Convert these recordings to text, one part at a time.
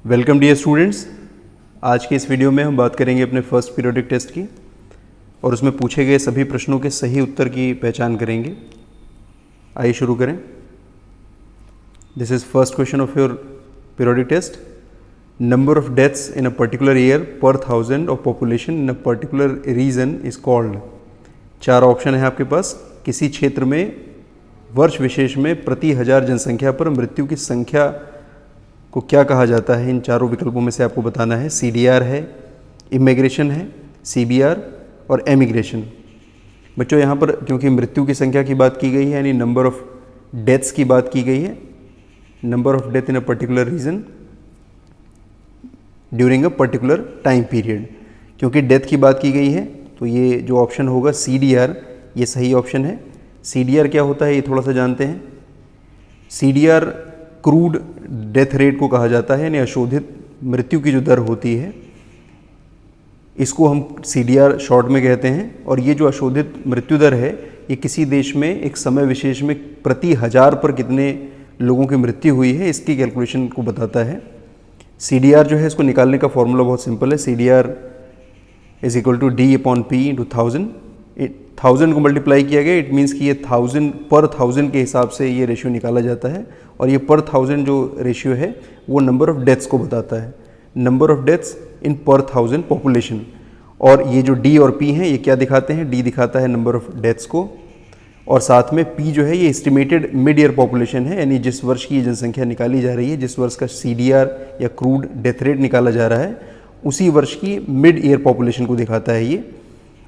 Welcome dear students. आज के इस वीडियो में हम बात करेंगे अपने फर्स्ट पीरियोडिक टेस्ट की और उसमें पूछे गए सभी प्रश्नों के सही उत्तर की पहचान करेंगे। आइए शुरू करें। This is first question of your periodic test. Number of deaths in a particular year per 1000 of population in a particular region is called. 4 option है आपके पास। किसी क्षेत्र में वर्ष विशेष में प्रति 1000 जनसंख्या पर मृत्यु की संख्या को क्या कहा जाता है। इन चारों विकल्पों में से आपको बताना है। CDR है, इमिग्रेशन है, CBR और एमिग्रेशन। बच्चों यहाँ पर क्योंकि मृत्यु की संख्या की बात की गई है यानी नंबर ऑफ डेथ्स की बात की गई है, number of death in a particular reason during a particular time period, क्योंकि डेथ की बात की गई है तो ये जो ऑप्शन होगा CDR ये सही ऑप्शन है। CDR क्या होता है ये थोड़ा सा जानते हैं। CDR क्रूड डेथ रेट को कहा जाता है यानी अशोधित मृत्यु की जो दर होती है इसको हम CDR शॉर्ट में कहते हैं। और ये जो अशोधित मृत्यु दर है ये किसी देश में एक समय विशेष में प्रति 1000 पर कितने लोगों की मृत्यु हुई है इसकी कैलकुलेशन को बताता है। CDR जो है इसको निकालने का फॉर्मूला बहुत सिंपल है। CDR is equal to D/P into 1000। 1000 को मल्टीप्लाई किया गया, इट मीन्स कि ये 1000 पर 1000 के हिसाब से ये रेशियो निकाला जाता है और ये पर 1000 जो रेशियो है वो नंबर ऑफ डेथ्स को बताता है, नंबर ऑफ डेथ्स इन पर 1000 पॉपुलेशन। और ये जो D और P हैं ये क्या दिखाते हैं, D दिखाता है नंबर ऑफ डेथ्स को और साथ में P जो है ये एस्टिमेटेड मिड ईयर पॉपुलेशन है यानी जिस वर्ष की ये जनसंख्या निकाली जा रही है, जिस वर्ष का CDR या क्रूड डेथ रेट निकाला जा रहा है उसी वर्ष की मिड ईयर पॉपुलेशन को दिखाता है ये।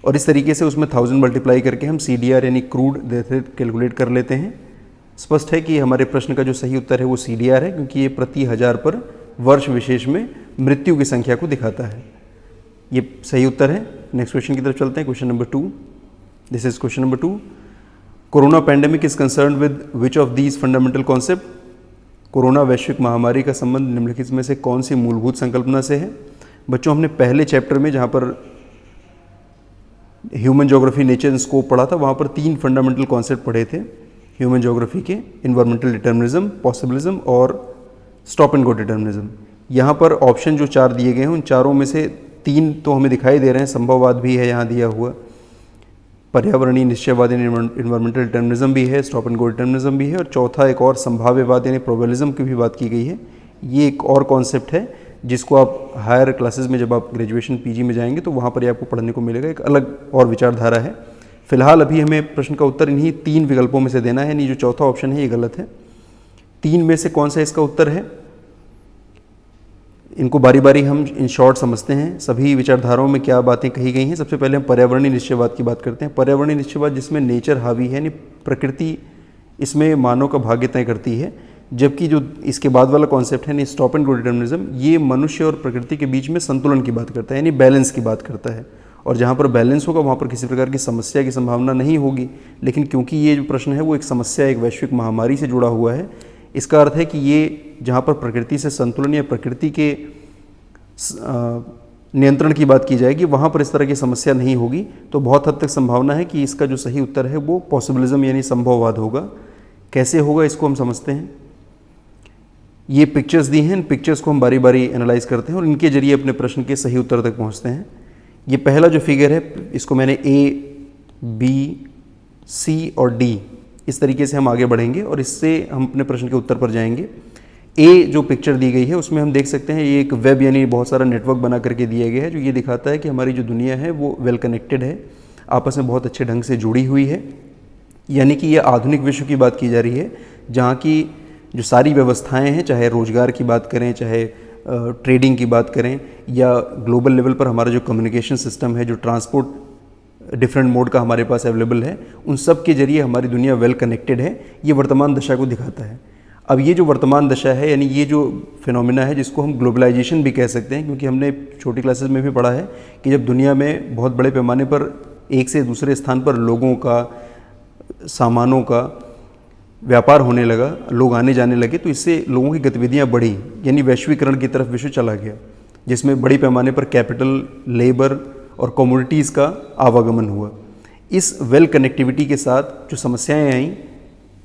और इस तरीके से उसमें 1000 मल्टीप्लाई करके हम CDR यानी क्रूड डेथ रेट कैलकुलेट कर लेते हैं। स्पष्ट है कि हमारे प्रश्न का जो सही उत्तर है वो CDR है क्योंकि ये प्रति 1000 पर वर्ष विशेष में मृत्यु की संख्या को दिखाता है। ये सही उत्तर है। नेक्स्ट क्वेश्चन की तरफ चलते हैं। Question number 2। This is question number 2। Corona pandemic is concern with which of these fundamental concept. Corona वैश्विक महामारी का संबंध निम्नलिखित में से कौन सी मूलभूत संकल्पना से है। बच्चों हमने पहले चैप्टर में जहाँ पर human geography nature and scope पढ़ा था वहाँ पर 3 फंडामेंटल कॉन्सेप्ट पढ़े थे ह्यूमन ज्योग्राफी के, इन्वायरमेंटल डिटर्मिनिज्म, पॉसिबिलिज्म और स्टॉप एंड गो डिटर्मिनिज्म। यहाँ पर ऑप्शन जो 4 दिए गए हैं उन चारों में से 3 तो हमें दिखाई दे रहे हैं, संभववाद भी है यहाँ दिया हुआ, पर्यावरणीय निश्चयवाद यानी इन्वायरमेंटल डिटर्मिनिज्म भी है, स्टॉप एंड गो डिटर्मिनिज्म भी है और चौथा एक और संभाव्यवाद यानी प्रोबेबिलिज्म की भी बात की गई है। ये एक और कॉन्सेप्ट है जिसको आप हायर क्लासेस में जब आप ग्रेजुएशन PG में जाएंगे तो वहाँ पर ही आपको पढ़ने को मिलेगा, एक अलग और विचारधारा है। फिलहाल अभी हमें प्रश्न का उत्तर इन्हीं 3 विकल्पों में से देना है, यानी जो चौथा ऑप्शन है ये गलत है। 3 में से कौन सा इसका उत्तर है इनको बारी बारी हम इन शॉर्ट समझते हैं सभी विचारधाराओं में क्या बातें कही गई हैं। सबसे पहले हम पर्यावरणीय निश्चयवाद की बात करते हैं। पर्यावरणीय निश्चयवाद जिसमें नेचर हावी है यानी प्रकृति इसमें मानव का भाग्य तय करती है, जबकि जो इसके बाद वाला कॉन्सेप्ट है यानी स्टॉप एंड गो डिटर्मिनिज्म ये मनुष्य और प्रकृति के बीच में संतुलन की बात करता है यानी बैलेंस की बात करता है। और जहाँ पर बैलेंस होगा वहाँ पर किसी प्रकार की समस्या की संभावना नहीं होगी। लेकिन क्योंकि ये जो प्रश्न है वो एक समस्या, एक वैश्विक महामारी से जुड़ा हुआ है, इसका अर्थ है कि ये जहाँ पर प्रकृति से संतुलन या प्रकृति के नियंत्रण की बात की जाएगी वहाँ पर इस तरह की समस्या नहीं होगी। तो बहुत हद तक संभावना है कि इसका जो सही उत्तर है वो पॉसिबिलिज्म यानी संभववाद होगा। कैसे होगा इसको हम समझते हैं। ये पिक्चर्स दी हैं, इन पिक्चर्स को हम बारी बारी एनालाइज करते हैं और इनके जरिए अपने प्रश्न के सही उत्तर तक पहुँचते हैं। ये पहला जो फिगर है इसको मैंने A, B, C और D इस तरीके से हम आगे बढ़ेंगे और इससे हम अपने प्रश्न के उत्तर पर जाएंगे। A जो पिक्चर दी गई है उसमें हम देख सकते हैं ये एक वेब यानी बहुत सारा नेटवर्क बना करके दिया गया है जो ये दिखाता है कि हमारी जो दुनिया है वो वेल कनेक्टेड है, आपस में बहुत अच्छे ढंग से जुड़ी हुई है। यानी कि ये आधुनिक विश्व की बात की जा रही है जहाँ की जो सारी व्यवस्थाएं हैं, चाहे रोजगार की बात करें, चाहे ट्रेडिंग की बात करें या ग्लोबल लेवल पर हमारा जो कम्युनिकेशन सिस्टम है, जो ट्रांसपोर्ट डिफरेंट मोड का हमारे पास अवेलेबल है, उन सब के जरिए हमारी दुनिया वेल कनेक्टेड है। ये वर्तमान दशा को दिखाता है। अब ये जो वर्तमान दशा है यानी ये जो फिनोमिना है जिसको हम ग्लोबलाइजेशन भी कह सकते हैं, क्योंकि हमने छोटी क्लासेस में भी पढ़ा है कि जब दुनिया में बहुत बड़े पैमाने पर एक से दूसरे स्थान पर लोगों का, सामानों का व्यापार होने लगा, लोग आने जाने लगे, तो इससे लोगों की गतिविधियां बढ़ी यानी वैश्वीकरण की तरफ विश्व चला गया, जिसमें बड़ी पैमाने पर कैपिटल, लेबर और कमोडिटीज़ का आवागमन हुआ। इस वेल कनेक्टिविटी के साथ जो समस्याएं आईं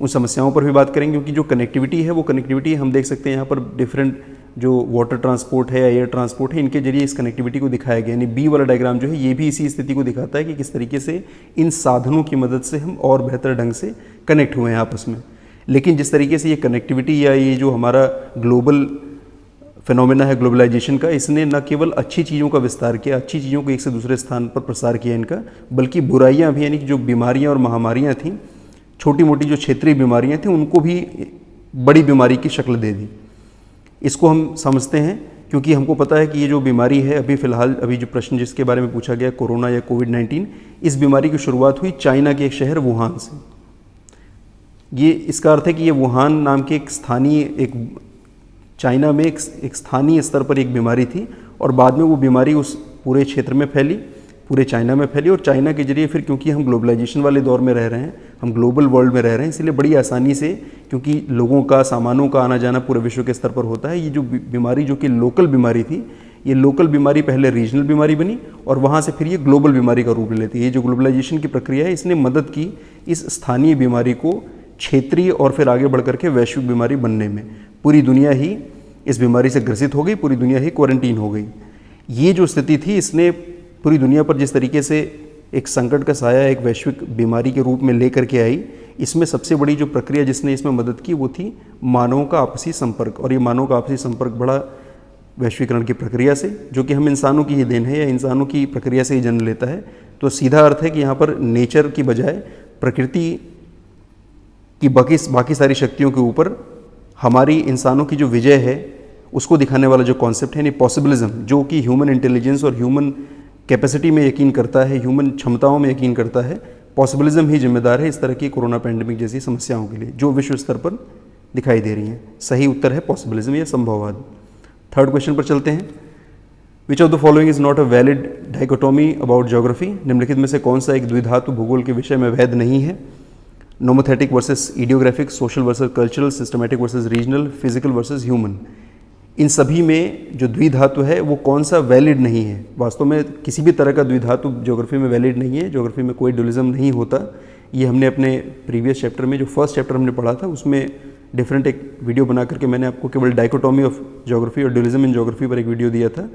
उन समस्याओं पर भी बात करेंगे, क्योंकि जो कनेक्टिविटी है वो कनेक्टिविटी हम देख सकते हैं यहाँ पर डिफरेंट जो वाटर ट्रांसपोर्ट है या एयर ट्रांसपोर्ट है, इनके जरिए इस कनेक्टिविटी को दिखाया गया। यानी बी वाला डायग्राम जो है ये भी इसी स्थिति को दिखाता है कि किस तरीके से इन साधनों की मदद से हम और बेहतर ढंग से कनेक्ट हुए हैं आपस में। लेकिन जिस तरीके से ये कनेक्टिविटी या ये जो हमारा ग्लोबल फिनोमेना है ग्लोबलाइजेशन का, इसने न केवल अच्छी चीज़ों का विस्तार किया, अच्छी चीज़ों को एक से दूसरे स्थान पर प्रसार किया इनका, बल्कि बुराइयाँ भी, यानी कि जो बीमारियाँ और महामारियाँ थीं, छोटी मोटी जो क्षेत्रीय बीमारियाँ थीं, उनको भी बड़ी बीमारी की शक्ल दे दी। इसको हम समझते हैं क्योंकि हमको पता है कि ये जो बीमारी है अभी फ़िलहाल, अभी जो प्रश्न जिसके बारे में पूछा गया कोरोना या कोविड-19, इस बीमारी की शुरुआत हुई चाइना के एक शहर वुहान से। ये इसका अर्थ है कि ये वुहान नाम के एक स्थानीय, चाइना में एक स्थानीय स्तर पर एक बीमारी थी और बाद में वो बीमारी उस पूरे क्षेत्र में फैली, पूरे चाइना में फैली और चाइना के जरिए फिर, क्योंकि हम ग्लोबलाइजेशन वाले दौर में रह रहे हैं, हम ग्लोबल वर्ल्ड में रह रहे हैं, इसलिए बड़ी आसानी से, क्योंकि लोगों का, सामानों का आना जाना पूरे विश्व के स्तर पर होता है, ये जो बीमारी जो कि लोकल बीमारी थी, ये लोकल बीमारी पहले रीजनल बीमारी बनी और वहाँ से फिर ये ग्लोबल बीमारी का रूप ले लेती है। ये जो ग्लोबलाइजेशन की प्रक्रिया है, इसने मदद की इस स्थानीय बीमारी को क्षेत्रीय और फिर आगे बढ़ करके वैश्विक बीमारी बनने में। पूरी दुनिया ही इस बीमारी से ग्रसित हो गई, पूरी दुनिया ही क्वारंटीन हो गई। ये जो स्थिति थी, इसने पूरी दुनिया पर जिस तरीके से एक संकट का साया एक वैश्विक बीमारी के रूप में लेकर के आई, इसमें सबसे बड़ी जो प्रक्रिया जिसने इसमें मदद की वो थी मानवों का आपसी संपर्क। और ये मानवों का आपसी संपर्क बड़ा वैश्वीकरण की प्रक्रिया से, जो कि हम इंसानों की ही देन है या इंसानों की प्रक्रिया से ही जन्म लेता है। तो सीधा अर्थ है कि यहाँ पर नेचर की बजाय प्रकृति की बाकी सारी शक्तियों के ऊपर हमारी इंसानों की जो विजय है उसको दिखाने वाला जो कॉन्सेप्ट है, यानी पॉसिबिलिज्म, जो कि ह्यूमन इंटेलिजेंस और ह्यूमन कैपेसिटी में यकीन करता है, ह्यूमन क्षमताओं में यकीन करता है, पॉसिबिलिज्म ही जिम्मेदार है इस तरह की कोरोना पैंडेमिक जैसी समस्याओं के लिए जो विश्व स्तर पर दिखाई दे रही हैं। सही उत्तर है पॉसिबिलिज्म या संभववाद। थर्ड क्वेश्चन पर चलते हैं। विच of the following is not a valid dichotomy about geography? निम्नलिखित में से कौन सा एक द्विधातु भूगोल के विषय में वैध नहीं है? Nomothetic versus idiographic, social versus cultural, systematic versus regional, physical versus human. इन सभी में जो द्विधातु है वो कौन सा वैलिड नहीं है? वास्तव में किसी भी तरह का द्विधातु ज्योग्राफी में वैलिड नहीं है, ज्योग्राफी में कोई ड्यूलिज्म नहीं होता। ये हमने अपने प्रीवियस चैप्टर में, जो फर्स्ट चैप्टर हमने पढ़ा था, उसमें डिफरेंट एक वीडियो बना करके मैंने आपको केवल डाइकोटोमी ऑफ ज्योग्राफी और ड्यूलिज्म इन ज्योग्राफी पर एक वीडियो दिया था।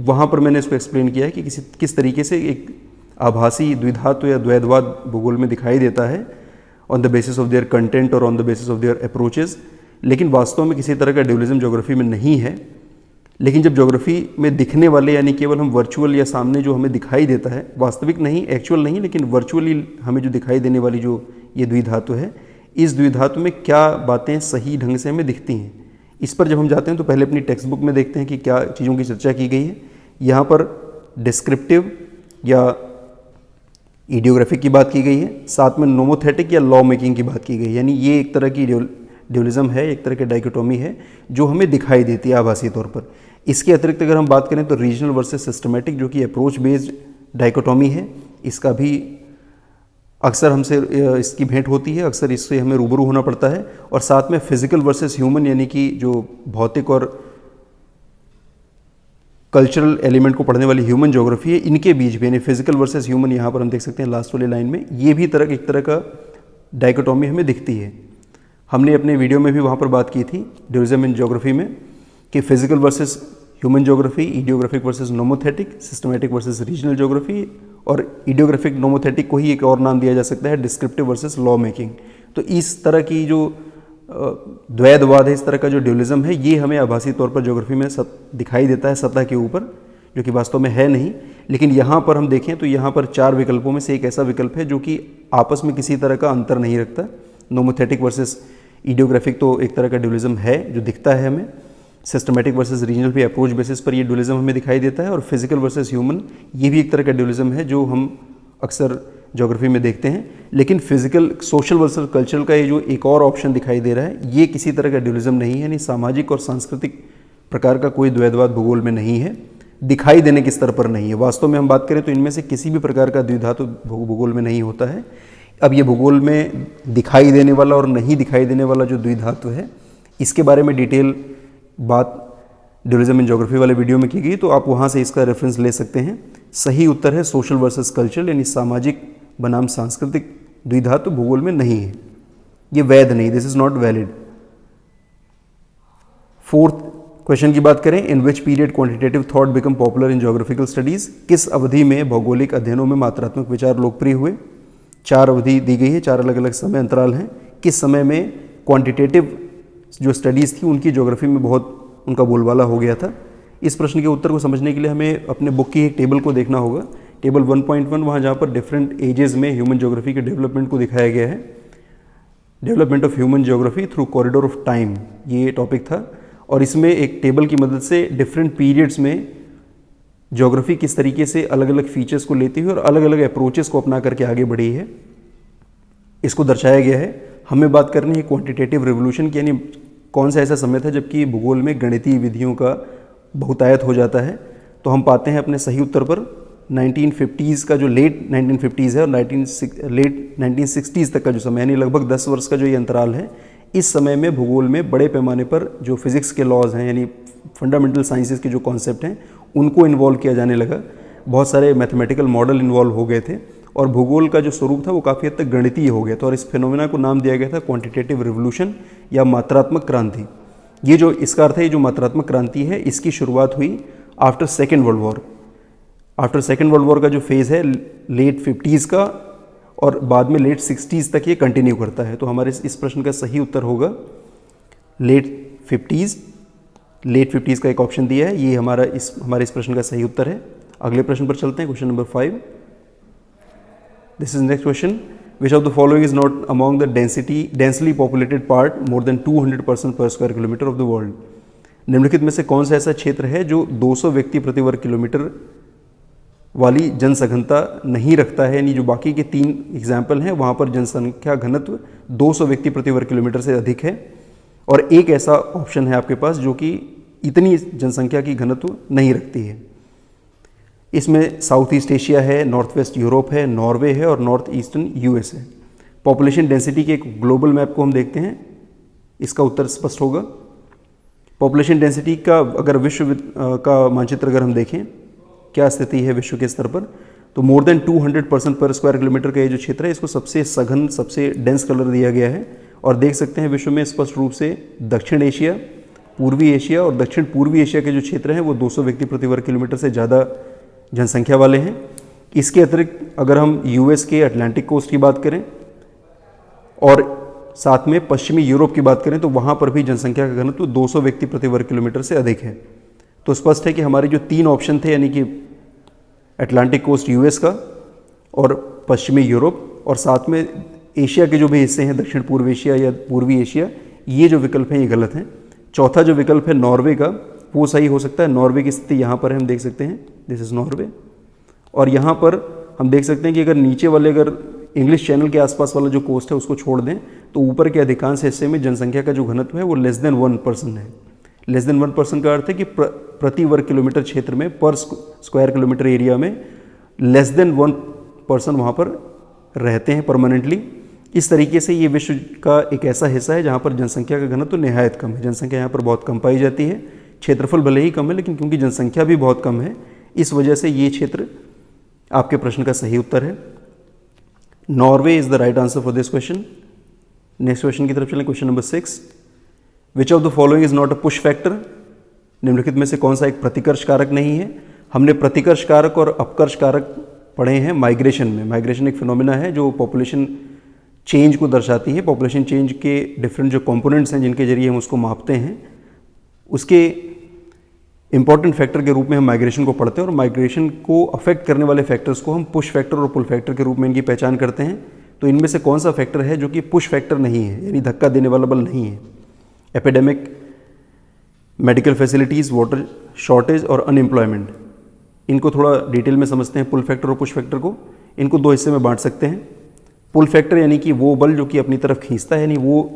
वहाँ पर मैंने इसको एक्सप्लेन किया है कि किस तरीके से एक आभासी द्विधातु या द्वैधवाद भूगोल में दिखाई देता है on the basis of their content और on the basis of their approaches, लेकिन वास्तव में किसी तरह का ड्यूलिज्म ज्योग्राफी में नहीं है। लेकिन जब ज्योग्राफी में दिखने वाले, यानी केवल हम वर्चुअल या सामने जो हमें दिखाई देता है, वास्तविक नहीं, एक्चुअल नहीं, लेकिन वर्चुअली हमें जो दिखाई देने वाली जो ये द्विधातु है, इस द्विधातु में क्या बातें सही ढंग से हमें दिखती हैं, इस पर जब हम जाते हैं तो पहले अपनी टेक्स्ट बुक में देखते हैं कि क्या चीज़ों की चर्चा की गई है। यहाँ पर डिस्क्रिप्टिव या इडियोग्राफिक की बात की गई है, साथ में नोमोथेटिक या लॉ मेकिंग की बात की गई है। यानी ये एक तरह की ड्यूलिज्म है, एक तरह की डाइकोटोमी है जो हमें दिखाई देती है आभासी तौर पर। इसके अतिरिक्त अगर हम बात करें तो रीजनल वर्सेस सिस्टमैटिक, जो कि अप्रोच बेस्ड डाइकोटोमी है, इसका भी अक्सर हमसे इसकी भेंट होती है, अक्सर इससे हमें रूबरू होना पड़ता है। और साथ में फिजिकल वर्सेस ह्यूमन, यानी कि जो भौतिक और कल्चरल एलिमेंट को पढ़ने वाली ह्यूमन ज्योग्राफी है, इनके बीच भी, यानी फिजिकल वर्सेस ह्यूमन, यहाँ पर हम देख सकते हैं लास्ट वाली लाइन में, ये भी एक तरह का डाइकोटोमी हमें दिखती है। हमने अपने वीडियो में भी वहाँ पर बात की थी ड्यूलिज्म इन ज्योग्राफी में कि physical versus human geography, idiographic versus nomothetic, systematic versus regional geography, और इडियोग्राफिक नोमोथेटिक को ही एक और नाम दिया जा सकता है डिस्क्रिप्टिव वर्सेस लॉ मेकिंग। तो इस तरह की जो द्वैधवाद है, इस तरह का जो ड्यूलिज्म है, ये हमें आभासी तौर पर ज्योग्राफी में दिखाई देता है सतह के ऊपर, जो कि वास्तव में है नहीं। लेकिन यहाँ पर हम देखें तो यहाँ पर 4 विकल्पों में से एक ऐसा विकल्प है जो कि आपस में किसी तरह का अंतर नहीं रखता। नोमोथेटिक वर्सेस इडियोग्राफिक तो एक तरह का ड्यूलिज्म है जो दिखता है हमें, सिस्टमैटिक वर्सेस रीजनल भी अप्रोच बेसिस पर ये ड्यूलिज्म हमें दिखाई देता है, और फिजिकल वर्सेस ह्यूमन ये भी एक तरह का ड्यूलिज्म है जो हम अक्सर ज्योग्राफी में देखते हैं। लेकिन फिजिकल, सोशल वर्सेस कल्चरल का ये जो एक और ऑप्शन दिखाई दे रहा है, ये किसी तरह का ड्यूलिज्म नहीं है, यानी सामाजिक और सांस्कृतिक प्रकार का कोई द्वैधवाद भूगोल में नहीं है, दिखाई देने के स्तर पर नहीं है। वास्तव में हम बात करें तो इनमें से किसी भी प्रकार का द्विधातु भूगोल में नहीं होता है। अब ये भूगोल में दिखाई देने वाला और नहीं दिखाई देने वाला जो द्विधातु है, इसके बारे में डिटेल बात ड्यूलिज्म इन ज्योग्राफी वाले वीडियो में की गई, तो आप वहाँ से इसका रेफरेंस ले सकते हैं। सही उत्तर है सोशल वर्सेस कल्चरल, यानी सामाजिक बनाम सांस्कृतिक द्विधातु भूगोल में नहीं है, ये वैध नहीं, this is not valid. Fourth question की बात करें, in which period quantitative thought become popular in geographical studies, किस अवधि में भौगोलिक अध्ययनों में मात्रात्मक विचार लोकप्रिय हुए। 4 अवधि दी गई है, 4 अलग अलग समय अंतराल हैं। किस समय में क्वांटिटेटिव जो स्टडीज़ थी उनकी ज्योग्राफी में बहुत उनका बोलबाला हो गया था। इस प्रश्न के उत्तर को समझने के लिए हमें अपने बुक की एक टेबल को देखना होगा, टेबल 1.1, वहाँ जहाँ पर डिफरेंट एजेस में ह्यूमन ज्योग्राफी के डेवलपमेंट को दिखाया गया है। Development of human geography through corridor of time, ये टॉपिक था। और इसमें एक टेबल की मदद से डिफरेंट पीरियड्स में ज्योग्राफी किस तरीके से अलग अलग फीचर्स को लेती हुई और अलग अलग अप्रोचेस को अपना करके आगे बढ़ी है, इसको दर्शाया गया है। हमें बात करनी है क्वांटिटेटिव रिवोल्यूशन की, यानी कौन सा ऐसा समय था जबकि भूगोल में गणितीय विधियों का बहुतायत हो जाता है। तो हम पाते हैं अपने सही उत्तर पर 1950s का जो लेट 1950s है और लेट 1960s तक का जो समय, यानी लगभग 10 वर्ष का जो ये अंतराल है, इस समय में भूगोल में बड़े पैमाने पर जो फिज़िक्स के लॉज हैं, यानी फंडामेंटल साइंसेस के जो कॉन्सेप्ट हैं, उनको इन्वॉल्व किया जाने लगा। बहुत सारे मैथमेटिकल मॉडल इन्वॉल्व हो गए थे और भूगोल का जो स्वरूप था वो काफ़ी हद तक गणितीय हो गया था। और इस फिनोमेना को नाम दिया गया था क्वांटिटेटिव रिवोल्यूशन या मात्रात्मक क्रांति। ये जो इसका अर्थ है, ये जो मात्रात्मक क्रांति है, इसकी शुरुआत हुई after second world war. After second world war का जो फेज़ है लेट 50s का और बाद में लेट 60s तक ये कंटिन्यू करता है। तो हमारे इस प्रश्न का सही उत्तर होगा लेट 50s का एक ऑप्शन दिया है, ये हमारे इस प्रश्न का सही उत्तर है। अगले प्रश्न पर चलते हैं, question number 5। This is next question, which of the following is not among the densely populated part more than 200% पर square kilometre of the world. निम्नलिखित में से कौन सा ऐसा क्षेत्र है जो 200 व्यक्ति प्रति वर्ग किलोमीटर वाली जनसंख्या नहीं रखता है, यानी जो बाकी के 3 एग्जाम्पल हैं वहाँ पर जनसंख्या घनत्व 200 व्यक्ति प्रति वर्ग किलोमीटर से अधिक है, और एक ऐसा ऑप्शन है आपके पास जो कि इतनी जनसंख्या की घनत्व नहीं रखती है। इसमें साउथ ईस्ट एशिया है, नॉर्थ वेस्ट यूरोप है, नॉर्वे है और नॉर्थ ईस्टर्न यूएस है। पॉपुलेशन डेंसिटी के एक ग्लोबल मैप को हम देखते हैं, इसका उत्तर स्पष्ट होगा। पॉपुलेशन डेंसिटी का अगर विश्व का मानचित्र अगर हम देखें क्या स्थिति है विश्व के स्तर पर, तो मोर देन 200% पर स्क्वायर किलोमीटर का ये जो क्षेत्र है, इसको सबसे सघन, सबसे डेंस कलर दिया गया है। और देख सकते हैं विश्व में स्पष्ट रूप से दक्षिण एशिया, पूर्वी एशिया और दक्षिण पूर्वी एशिया के जो क्षेत्र हैं वो 200 व्यक्ति प्रति वर्ग किलोमीटर से ज़्यादा जनसंख्या वाले हैं। इसके अतिरिक्त अगर हम यूएस के अटलांटिक कोस्ट की बात करें और साथ में पश्चिमी यूरोप की बात करें, तो वहाँ पर भी जनसंख्या का घनत्व 200 व्यक्ति प्रति वर्ग किलोमीटर से अधिक है। तो स्पष्ट है कि हमारे जो 3 ऑप्शन थे, यानी कि अटलांटिक कोस्ट यूएस का और पश्चिमी यूरोप और साथ में एशिया के जो भी हिस्से हैं, दक्षिण पूर्व एशिया या पूर्वी एशिया, ये जो विकल्प हैं ये गलत हैं। चौथा जो विकल्प है नॉर्वे का, वो सही हो सकता है। नॉर्वे की स्थिति यहाँ पर हम देख सकते हैं, दिस इज़ नॉर्वे। और यहाँ पर हम देख सकते हैं कि अगर नीचे वाले, अगर इंग्लिश चैनल के आसपास वाला जो कोस्ट है उसको छोड़ दें, तो ऊपर के अधिकांश हिस्से में जनसंख्या का जो घनत्व है वो लेस देन 1% है। लेस देन 1% का अर्थ है कि प्रति वर्ग किलोमीटर क्षेत्र में, पर स्क्वायर किलोमीटर एरिया में लेस देन 1% वहाँ पर रहते हैं परमानेंटली। इस तरीके से ये विश्व का एक ऐसा हिस्सा है जहाँ पर जनसंख्या का घनत्व तो निहायत कम है। जनसंख्या यहाँ पर बहुत कम पाई जाती है, क्षेत्रफल भले ही कम है लेकिन क्योंकि जनसंख्या भी बहुत कम है, इस वजह से ये क्षेत्र आपके प्रश्न का सही उत्तर है। Norway is the right answer for this question. Next question की तरफ चलें, question number 6। Which of the following is not a push factor. निम्नलिखित में से कौन सा एक प्रतिकर्ष कारक नहीं है। हमने प्रतिकर्ष कारक और अपकर्ष कारक पढ़े हैं माइग्रेशन में। माइग्रेशन एक फिनोमिना है जो पॉपुलेशन चेंज को दर्शाती है। पॉपुलेशन चेंज के डिफरेंट जो कंपोनेंट्स हैं जिनके जरिए हम उसको मापते हैं, उसके इंपॉर्टेंट फैक्टर के रूप में हम माइग्रेशन को पढ़ते हैं और माइग्रेशन को अफेक्ट करने वाले फैक्टर्स को हम पुश फैक्टर और पुल फैक्टर के रूप में इनकी पहचान करते हैं। तो इनमें से कौन सा फैक्टर है जो कि पुश फैक्टर नहीं है, यानी धक्का देने वाला बल नहीं है। Epidemic, medical facilities, water shortage और अनएम्प्लॉयमेंट, इनको थोड़ा डिटेल में समझते हैं। पुल फैक्टर और पुश फैक्टर को इनको 2 हिस्से में बांट सकते हैं। पुल फैक्टर यानी कि वो बल जो कि अपनी तरफ खींचता है, यानी वो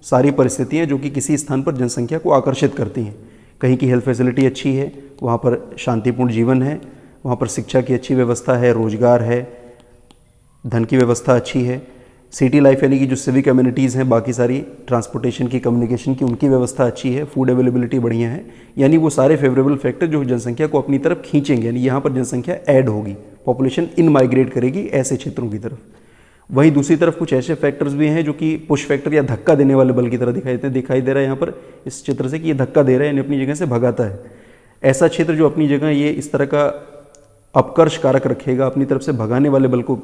सारी परिस्थितियाँ जो कि किसी स्थान पर जनसंख्या को आकर्षित करती हैं। कहीं की हेल्थ फैसिलिटी अच्छी है, वहाँ पर शांतिपूर्ण जीवन है, वहाँ पर शिक्षा की अच्छी व्यवस्था है, रोजगार है, धन की व्यवस्था अच्छी है। सिटी लाइफ यानी कि जो सिविक कम्युनिटीज़ हैं, बाकी सारी ट्रांसपोर्टेशन की, कम्युनिकेशन की, उनकी व्यवस्था अच्छी है, फूड अवेलेबिलिटी बढ़िया है। यानी वो सारे फेवरेबल फैक्टर जो जनसंख्या को अपनी तरफ खींचेंगे, यानी यहाँ पर जनसंख्या ऐड होगी, पॉपुलेशन इन माइग्रेट करेगी ऐसे क्षेत्रों की तरफ, वहीं दूसरी तरफ कुछ ऐसे फैक्टर्स भी हैं जो कि पुश फैक्टर या धक्का देने वाले बल की तरह दिखाई देते हैं। दिखाई दे रहा है यहाँ पर इस चित्र से कि ये धक्का दे रहा है, यानी अपनी जगह से भगाता है। ऐसा क्षेत्र जो अपनी जगह ये इस तरह का अपकर्ष कारक रखेगा, अपनी तरफ से भगाने वाले बल को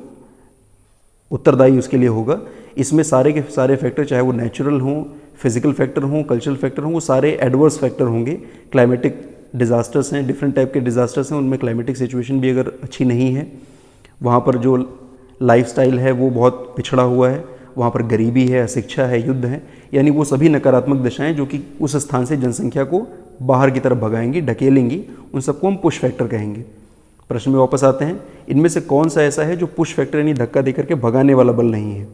उत्तरदायी उसके लिए होगा। इसमें सारे के सारे फैक्टर, चाहे वो नेचुरल हों, फिजिकल फैक्टर हों, कल्चरल फैक्टर हों, वो सारे एडवर्स फैक्टर होंगे। क्लाइमेटिक डिज़ास्टर्स हैं, डिफरेंट टाइप के डिज़ास्टर्स हैं, उनमें क्लाइमेटिक सिचुएशन भी अगर अच्छी नहीं है, वहाँ पर जो लाइफस्टाइल है वो बहुत पिछड़ा हुआ है, वहाँ पर गरीबी है, अशिक्षा है, युद्ध है, यानी वो सभी नकारात्मक दशाएं जो कि उस स्थान से जनसंख्या को बाहर की तरफ भगाएंगी, ढकेलेंगी, उन सबको हम पुश फैक्टर कहेंगे। प्रश्न में वापस आते हैं, इनमें से कौन सा ऐसा है जो पुश फैक्टर यानी धक्का देकर के भगाने वाला बल नहीं है?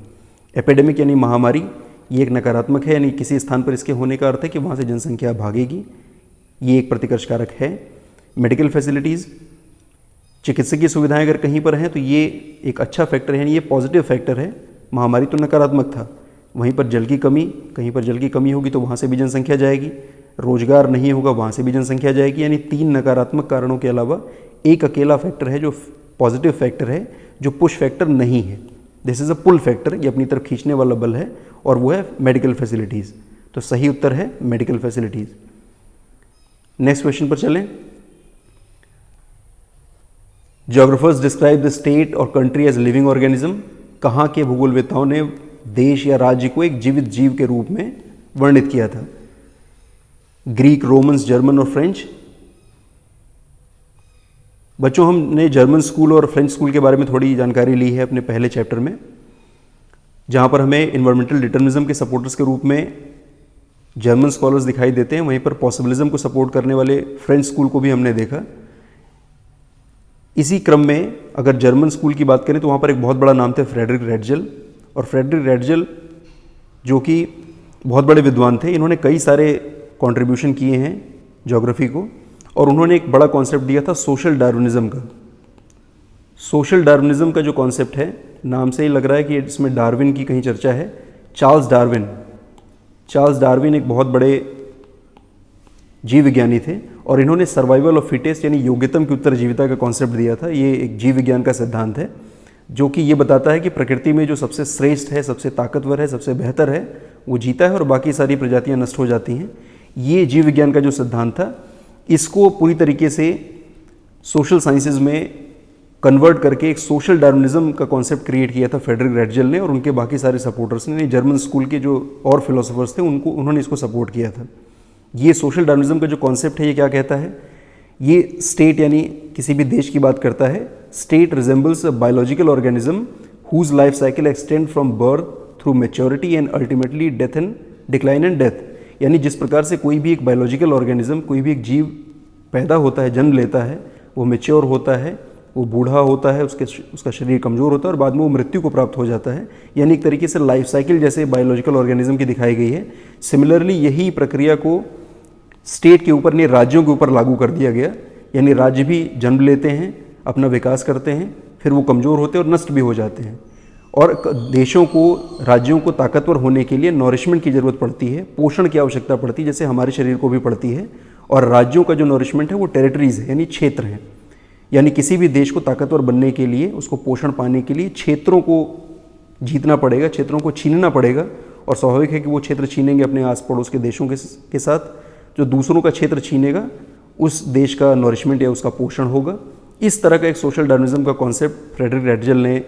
एपिडेमिक यानी महामारी, ये एक नकारात्मक है, यानी किसी स्थान पर इसके होने का अर्थ है कि वहाँ से जनसंख्या भागेगी, ये एक प्रतिकर्ष कारक है। मेडिकल फैसिलिटीज़, चिकित्सकीय सुविधाएं अगर कहीं पर हैं तो ये एक अच्छा फैक्टर है, यानी ये पॉजिटिव फैक्टर है। महामारी तो नकारात्मक था। वहीं पर जल की कमी, कहीं पर जल की कमी होगी तो वहाँ से भी जनसंख्या जाएगी। रोजगार नहीं होगा, वहाँ से भी जनसंख्या जाएगी। यानी 3 नकारात्मक कारणों के अलावा एक अकेला फैक्टर है जो पॉजिटिव फैक्टर है, जो पुश फैक्टर नहीं है। This is a pull factor, ये अपनी तरफ खींचने वाला बल है, और वो है मेडिकल फैसिलिटीज़। तो सही उत्तर है मेडिकल फैसिलिटीज़। नेक्स्ट क्वेश्चन पर चलें। ज्योग्राफर्स डिस्क्राइब द स्टेट और कंट्री एज लिविंग ऑर्गेनिज्म। कहाँ के भूगोलवेत्ताओं ने देश या राज्य को एक जीवित जीव के रूप में वर्णित किया था? ग्रीक, रोमन्स, जर्मन और फ्रेंच। बच्चों, हमने जर्मन स्कूल और फ्रेंच स्कूल के बारे में थोड़ी जानकारी ली है अपने पहले चैप्टर में, जहाँ पर हमें इन्वायरमेंटल डिटर्मिनिज्म के सपोर्टर्स के रूप में जर्मन स्कॉलर्स दिखाई देते हैं। वहीं पर पॉसिबिलिज्म को सपोर्ट करने वाले फ्रेंच स्कूल को भी हमने देखा। इसी क्रम में अगर जर्मन स्कूल की बात करें तो वहाँ पर एक बहुत बड़ा नाम था फ्रेडरिक रेटजेल। और फ्रेडरिक रेटजेल जो कि बहुत बड़े विद्वान थे, इन्होंने कई सारे कंट्रीब्यूशन किए हैं ज्योग्राफी को, और उन्होंने एक बड़ा कॉन्सेप्ट दिया था सोशल डार्विनिज्म का। सोशल डार्विनिज्म का जो कॉन्सेप्ट है, नाम से ही लग रहा है कि इसमें डार्विन की कहीं चर्चा है। चार्ल्स डार्विन एक बहुत बड़े जीव विज्ञानी थे, और इन्होंने सर्वाइवल ऑफ फिटेस्ट यानी योग्यतम की उत्तरजीविता का कॉन्सेप्ट दिया था। ये एक जीव विज्ञान का सिद्धांत है जो कि ये बताता है कि प्रकृति में जो सबसे श्रेष्ठ है, सबसे ताकतवर है, सबसे बेहतर है, वो जीता है और बाकी सारी प्रजातियां नष्ट हो जाती हैं। ये जीव विज्ञान का जो सिद्धांत था, इसको पूरी तरीके से सोशल साइंसेज में कन्वर्ट करके एक सोशल डार्विनिज्म का कॉन्सेप्ट क्रिएट किया था फ्रेडरिक रेटजेल ने और उनके बाकी सारे सपोर्टर्स ने। जर्मन स्कूल के जो और फिलोसोफर्स थे उन्होंने इसको सपोर्ट किया था। ये सोशल डार्विनिज्म का जो कॉन्सेप्ट है, ये क्या कहता है? ये स्टेट यानी किसी भी देश की बात करता है। State resembles a biological organism whose life cycle extend from birth through maturity and ultimately death and decline and death. यानी जिस प्रकार से कोई भी एक बायोलॉजिकल ऑर्गेनिज्म, कोई भी एक जीव पैदा होता है, जन्म लेता है, वो मैच्योर होता है, वो बूढ़ा होता है, उसका शरीर कमज़ोर होता है और बाद में वो मृत्यु को प्राप्त हो जाता है। यानी एक तरीके से लाइफ साइकिल जैसे बायोलॉजिकल ऑर्गेनिज्म की दिखाई गई है। सिमिलरली यही प्रक्रिया को स्टेट के ऊपर नहीं, राज्यों के ऊपर लागू कर दिया गया। यानी राज्य भी जन्म लेते हैं, अपना विकास करते हैं, फिर वो कमज़ोर होते हैं और नष्ट भी हो जाते हैं। और देशों को, राज्यों को ताकतवर होने के लिए नॉरिशमेंट की ज़रूरत पड़ती है, पोषण की आवश्यकता पड़ती है, जैसे हमारे शरीर को भी पड़ती है। और राज्यों का जो नॉरिशमेंट है वो टेरिटरीज़ है, यानी क्षेत्र हैं। यानी किसी भी देश को ताकतवर बनने के लिए, उसको पोषण पाने के लिए क्षेत्रों को जीतना पड़ेगा, क्षेत्रों को छीनना पड़ेगा। और स्वाभाविक है कि वो क्षेत्र छीनेंगे अपने आस पड़ोस के देशों के साथ। जो दूसरों का क्षेत्र छीनेगा, उस देश का नॉरिशमेंट या उसका पोषण होगा। इस तरह का एक सोशल डार्विनिज्म का कॉन्सेप्ट फ्रेडरिक रेटजेल ने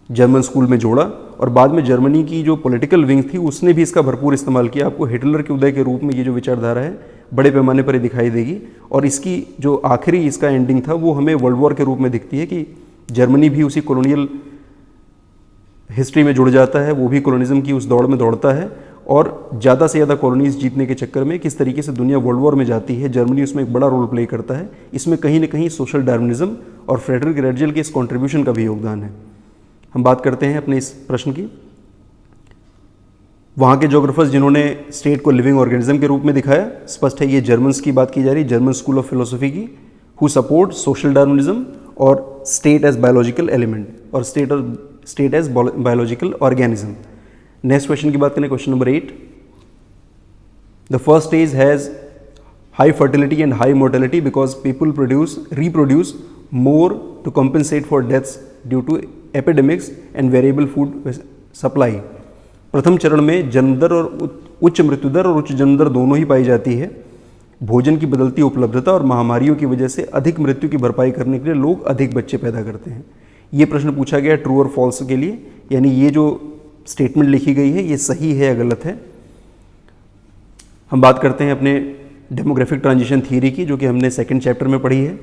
जर्मन स्कूल में जोड़ा और बाद में जर्मनी की जो पॉलिटिकल विंग थी उसने भी इसका भरपूर इस्तेमाल किया। आपको हिटलर के उदय के रूप में ये जो विचारधारा है बड़े पैमाने पर दिखाई देगी। और इसकी जो आखिरी इसका एंडिंग था वो हमें वर्ल्ड वॉर के रूप में दिखती है कि जर्मनी भी उसी कॉलोनियल हिस्ट्री में जुड़ जाता है, वो भी कॉलोनिज्म की उस दौड़ में दौड़ता है और ज़्यादा से ज़्यादा कॉलोनीज जीतने के चक्कर में किस तरीके से दुनिया वर्ल्ड वॉर में जाती है, जर्मनी उसमें एक बड़ा रोल प्ले करता है। इसमें कहीं ना कहीं सोशल डार्विनिज्म और फ्रेडरिक रेटजेल के इस कॉन्ट्रीब्यूशन का भी योगदान है। हम बात करते हैं अपने इस प्रश्न की। वहाँ के ज्योग्राफर्स जिन्होंने स्टेट को लिविंग ऑर्गेनिज्म के रूप में दिखाया, स्पष्ट है ये जर्मन्स की बात की जा रही है, जर्मन स्कूल ऑफ फिलोसफी की, हु सपोर्ट सोशल डार्विनिज्म और स्टेट एज बायोलॉजिकल एलिमेंट और state as biological organism. Next question की बात करें, question number 8। The first stage has high fertility and high mortality because people reproduce more to compensate for deaths due to epidemics and variable food supply. प्रथम चरण में जन्म दर और उच्च मृत्यु दर और उच्च जन्म दर दोनों ही पाई जाती है। भोजन की बदलती उपलब्धता और महामारियों की वजह से अधिक मृत्यु की भरपाई करने के लिए लोग अधिक बच्चे पैदा करते हैं। ये प्रश्न पूछा गया ट्रू और फॉल्स के लिए, यानी ये जो स्टेटमेंट लिखी गई है ये सही है या गलत है। हम बात करते हैं अपने डेमोग्राफिक ट्रांजिशन थ्योरी की, जो कि हमने सेकंड चैप्टर में पढ़ी है,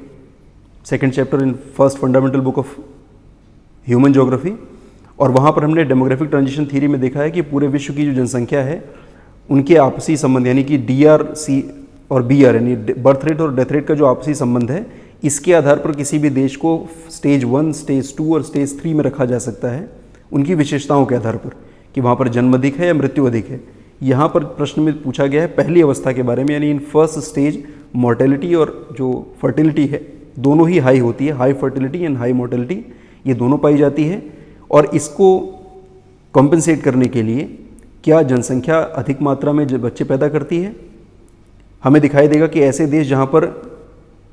second chapter in first fundamental book of human geography. और वहाँ पर हमने डेमोग्राफिक ट्रांजिशन थ्योरी में देखा है कि पूरे विश्व की जो जनसंख्या है उनके आपसी संबंध, यानी कि DRC और BR यानी बर्थ रेट और डेथ रेट का जो आपसी संबंध है, इसके आधार पर किसी भी देश को स्टेज 1, स्टेज 2 और स्टेज 3 में रखा जा सकता है, उनकी विशेषताओं के आधार पर कि वहाँ पर जन्म अधिक है या मृत्यु अधिक है। यहाँ पर प्रश्न में पूछा गया है पहली अवस्था के बारे में, यानी इन फर्स्ट स्टेज मॉर्टेलिटी और जो फर्टिलिटी है दोनों ही हाई होती है, high fertility and high mortality ये दोनों पाई जाती है। और इसको कॉम्पेंसेट करने के लिए क्या जनसंख्या अधिक मात्रा में बच्चे पैदा करती है? हमें दिखाई देगा कि ऐसे देश जहाँ पर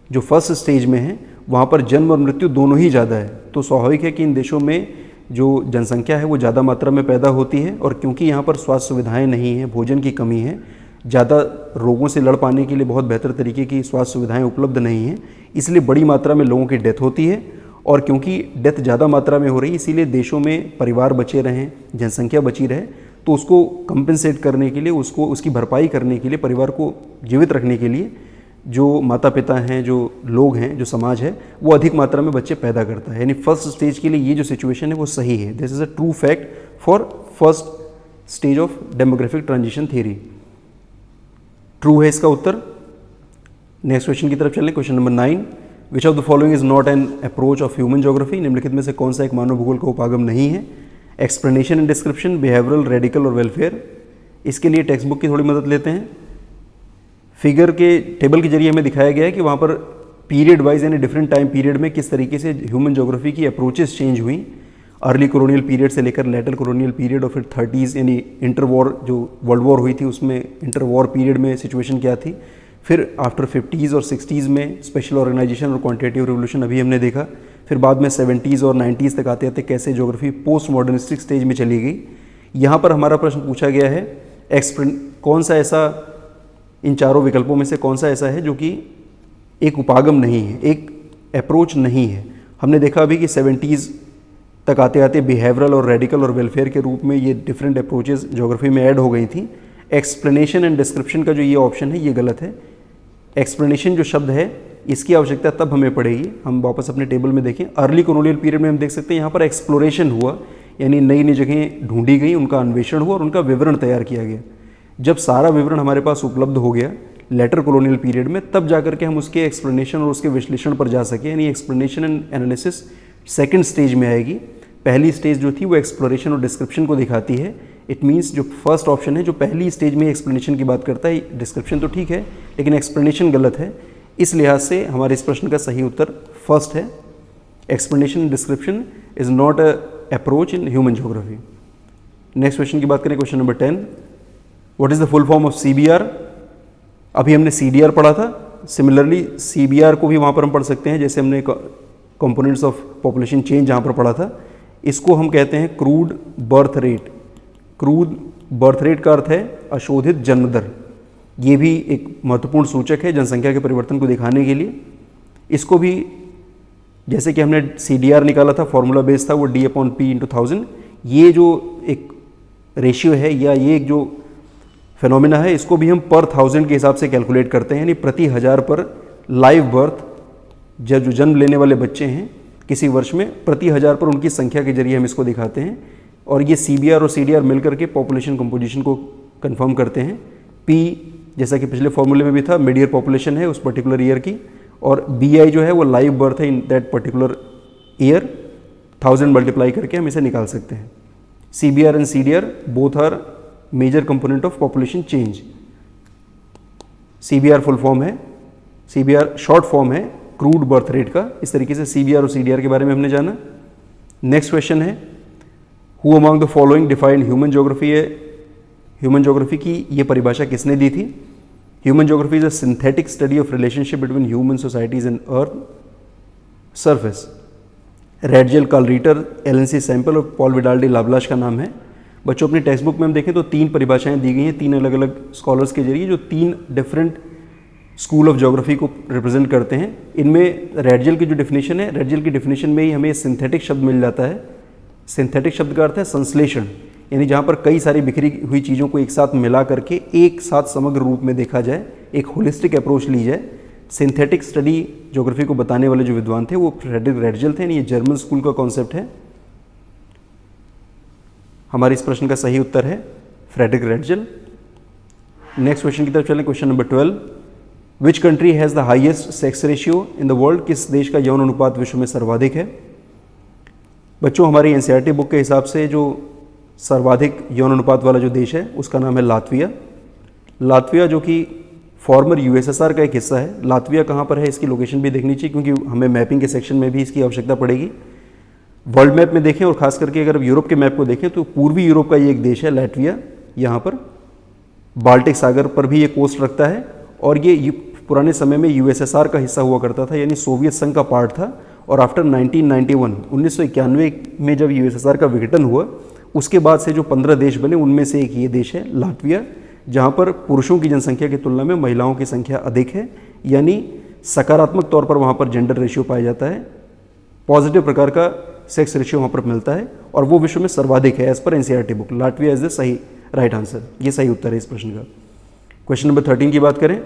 जो फर्स्ट स्टेज में है वहाँ पर जन्म और मृत्यु दोनों ही ज़्यादा है, तो स्वाभाविक है कि इन देशों में जो जनसंख्या है वो ज़्यादा मात्रा में पैदा होती है। और क्योंकि यहाँ पर स्वास्थ्य सुविधाएं नहीं हैं, भोजन की कमी है, ज़्यादा रोगों से लड़ पाने के लिए बहुत बेहतर तरीके की स्वास्थ्य सुविधाएं उपलब्ध नहीं हैं, इसलिए बड़ी मात्रा में लोगों की डेथ होती है। और क्योंकि डेथ ज़्यादा मात्रा में हो रही है, इसीलिए देशों में परिवार बचे रहें, जनसंख्या बची रहे, तो उसको कंपेंसेट करने के लिए, उसकी भरपाई करने के लिए, परिवार को जीवित रखने के लिए जो माता पिता हैं, जो लोग हैं, जो समाज है, वो अधिक मात्रा में बच्चे पैदा करता है। यानी फर्स्ट स्टेज के लिए ये जो सिचुएशन है वो सही है। This is a true fact for first stage of demographic transition theory. True है इसका उत्तर। नेक्स्ट क्वेश्चन की तरफ चलें। Question number 9, which of the following is not an approach of human geography. निम्नलिखित में से कौन सा एक मानव भूगोल का उपागम नहीं है? Explanation and description, behavioural, radical और वेलफेयर। इसके लिए टेक्स्ट बुक की थोड़ी मदद लेते हैं। फिगर के टेबल के जरिए हमें दिखाया गया है कि वहाँ पर पीरियड वाइज यानी डिफरेंट टाइम पीरियड में किस तरीके से ह्यूमन ज्योग्राफी की अप्रोचेस चेंज हुई। अर्ली कॉलोनियल पीरियड से लेकर लेटर कॉलोनियल पीरियड और फिर 30s यानी इंटर वॉर जो वर्ल्ड वॉर हुई थी उसमें इंटर वॉर पीरियड में सिचुएशन क्या थी। फिर आफ्टर 50s और 60s में स्पेशल ऑर्गेनाइजेशन और क्वांटिटेटिव रिवोल्यूशन अभी हमने देखा। फिर बाद में 70s और 90s तक आते आते कैसे ज्योग्राफी पोस्ट मॉडर्निस्टिक स्टेज में चली गई। यहाँ पर हमारा प्रश्न पूछा गया है कौन सा ऐसा, इन चारों विकल्पों में से कौन सा ऐसा है जो कि एक उपागम नहीं है, एक अप्रोच नहीं है। हमने देखा अभी कि 70s तक आते आते बिहेवियरल और रेडिकल और वेलफेयर के रूप में ये डिफरेंट अप्रोचेस ज्योग्राफी में ऐड हो गई थी। एक्सप्लेनेशन एंड डिस्क्रिप्शन का जो ये ऑप्शन है ये गलत है। एक्सप्लेनेशन जो शब्द है इसकी आवश्यकता तब हमें पड़ेगी, हम वापस अपने टेबल में देखें। अर्ली कॉलोनियल पीरियड में हम देख सकते हैं यहाँ पर एक्सप्लोरेशन हुआ, यानी नई नई जगहें ढूंढी गई, उनका अन्वेषण हुआ और उनका विवरण तैयार किया गया। जब सारा विवरण हमारे पास उपलब्ध हो गया लेटर कॉलोनियल पीरियड में, तब जाकर के हम उसके एक्सप्लेनेशन और उसके विश्लेषण पर जा सके। यानी explanation and analysis second stage में आएगी। पहली स्टेज जो थी वो एक्सप्लोरेशन और डिस्क्रिप्शन को दिखाती है। इट मीन्स जो फर्स्ट ऑप्शन है जो पहली स्टेज में एक्सप्लेनेशन की बात करता है, डिस्क्रिप्शन तो ठीक है लेकिन एक्सप्लेनेशन गलत है। इस लिहाज से हमारे इस प्रश्न का सही उत्तर फर्स्ट है। Explanation and description is not a approach in human geography. Next question की बात करें, question number 10, what is the full form of CBR। अभी हमने CDR पढ़ा था, सिमिलरली CBR को भी वहाँ पर हम पढ़ सकते हैं, जैसे हमने कंपोनेंट्स ऑफ पॉपुलेशन चेंज जहाँ पर पढ़ा था। इसको हम कहते हैं crude birth rate. Crude birth rate का अर्थ है अशोधित जन्म दर। ये भी एक महत्वपूर्ण सूचक है जनसंख्या के परिवर्तन को दिखाने के लिए। इसको भी जैसे कि हमने CDR निकाला था, फॉर्मूला बेस था वो D/P/1000। ये जो एक रेशियो है या ये एक जो फिनोमिना है, इसको भी हम पर 1000 के हिसाब से कैलकुलेट करते हैं, यानी प्रति 1000 पर लाइव बर्थ जो जन्म लेने वाले बच्चे हैं किसी वर्ष में, प्रति 1000 पर उनकी संख्या के जरिए हम इसको दिखाते हैं। और ये CBR और CDR मिलकर के पॉपुलेशन कंपोजिशन को कंफर्म करते हैं। P जैसा कि पिछले फॉर्मूले में भी था, मिड ईयर पॉपुलेशन है उस पर्टिकुलर ईयर की, और BI जो है वो लाइव बर्थ है in that particular year. 1000 multiply करके हम इसे निकाल सकते हैं। CBR and CDR both are major component of population change. CBR full form है, CBR शॉर्ट फॉर्म है क्रूड बर्थ रेट का। इस तरीके से CBR और CDR के बारे में हमने जाना। नेक्स्ट क्वेश्चन है, who among the following defined human geography. है ह्यूमन ज्योग्राफी की ये परिभाषा किसने दी थी? Human geography is a synthetic study of relationship between human societies and earth surface. Ratzel, Carl Ritter, Ellen C Semple और Paul Vidal de la Blache का नाम है। बच्चों अपनी टेक्स्ट बुक में हम देखें तो 3 परिभाषाएं दी गई हैं 3 अलग अलग स्कॉलर्स के जरिए, जो 3 डिफरेंट स्कूल ऑफ ज्योग्राफी को रिप्रेजेंट करते हैं। इनमें रेडजेल की जो डेफिनेशन है, रेडजेल की डेफिनेशन में ही हमें सिंथेटिक शब्द मिल जाता है। सिंथेटिक शब्द का अर्थ है संश्लेषण, यानी जहाँ पर कई सारी बिखरी हुई चीज़ों को एक साथ मिला करके एक साथ समग्र रूप में देखा जाए, एक होलिस्टिक अप्रोच ली जाए। सिंथेटिक स्टडी ज्योग्राफी को बताने वाले जो विद्वान थे वो फ्रेडरिक रेडजेल थे। ये जर्मन स्कूल का कॉन्सेप्ट है। हमारे इस प्रश्न का सही उत्तर है फ्रेडरिक रेडजेल। नेक्स्ट क्वेश्चन की तरफ चलें। Question number 12, which country has the highest sex ratio in the world? किस देश का यौन अनुपात विश्व में सर्वाधिक है? बच्चों हमारी एनसीईआरटी बुक के हिसाब से जो सर्वाधिक यौन अनुपात वाला जो देश है उसका नाम है लातविया। लातविया जो कि फॉर्मर यूएसएसआर का एक हिस्सा है। लातविया कहाँ पर है इसकी लोकेशन भी देखनी चाहिए, क्योंकि हमें मैपिंग के सेक्शन में भी इसकी आवश्यकता पड़ेगी। वर्ल्ड मैप में देखें और खास करके अगर यूरोप के मैप को देखें तो पूर्वी यूरोप का ये एक देश है लातविया। यहाँ पर बाल्टिक सागर पर भी ये कोस्ट रखता है और ये पुराने समय में यूएसएसआर का हिस्सा हुआ करता था, यानी सोवियत संघ का पार्ट था। और आफ्टर 1991 में जब यूएसएसआर का विघटन हुआ उसके बाद से जो 15 देश बने उनमें से एक ये देश है लातविया, जहाँ पर पुरुषों की जनसंख्या की तुलना में महिलाओं की संख्या अधिक है, यानी सकारात्मक तौर पर वहाँ पर जेंडर रेशियो पाया जाता है। पॉजिटिव प्रकार का सेक्स रेशियो वहाँ पर मिलता है और वो विश्व में सर्वाधिक है as per NCERT book. Latvia is the सही राइट आंसर, ये सही उत्तर है इस प्रश्न का। क्वेश्चन नंबर 13 की बात करें।